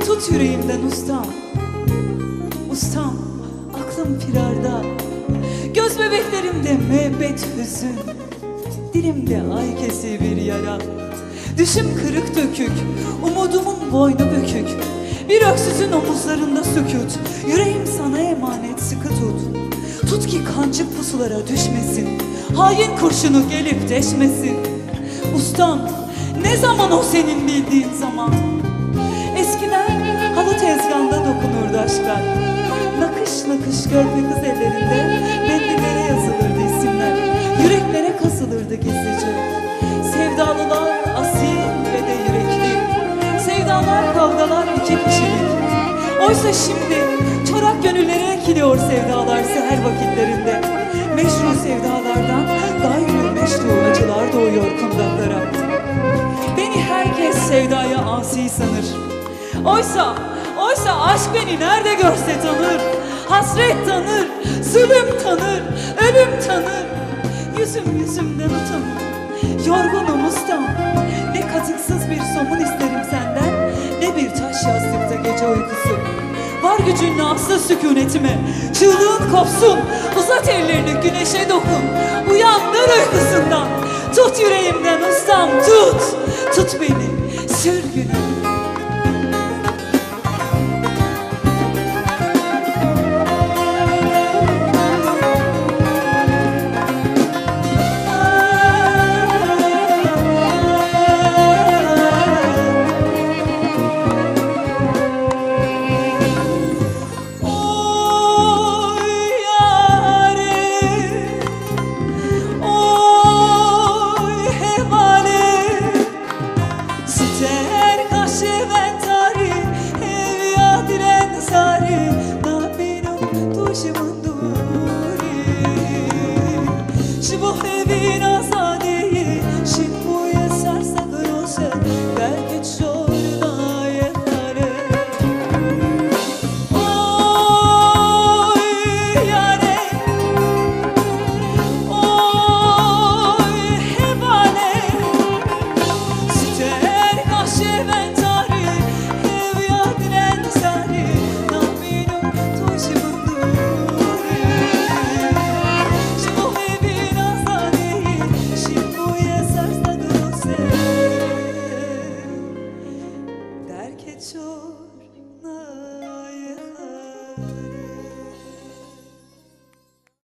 Tut yüreğimden ustam, ustam, aklım firarda. Göz bebeklerimde müebbet hüzün, dilimde ay kesiği bir yara. Düşüm kırık dökük, umudumun boynu bükük. Bir öksüzün omuzlarında sükût, yüreğim sana emanet, sıkı tut. Tut ki kancık pusulara düşmesin, hain kurşunu gelip deşmesin. Ustam, ne zaman o senin bildiğin zaman? Eskiden halı tezgahında dokunurdu aşklar. Nakış nakış körpe kız ellerinde bellilere yazılırdı isimler. Yüreklere kasılırdı gizlice. Sevdalılar asil ve de yürekli. Sevdalar kavgalar iki kişilik. Oysa şimdi çorak gönüllere ekiliyor sevdalar seher vakitlerinde. Meşru sevdalardan gayrimeşru acılar doğuyor kundaklara. Beni herkes sevdaya asi sanır. Oysa aşk beni nerede görse tanır. Hasret tanır, zulüm tanır, ölüm tanır. Yüzüm yüzümden utanır. Yorgunum ustam. Ne katıksız bir somun isterim senden, ne bir taş yastıkta gece uykusu. Var gücünle asla sükunetime, çığlığın kopsun. Uzat ellerini güneşe dokun, uyandır uykusundan. Tut yüreğimden ustam, tut. Tut beni, sür güne.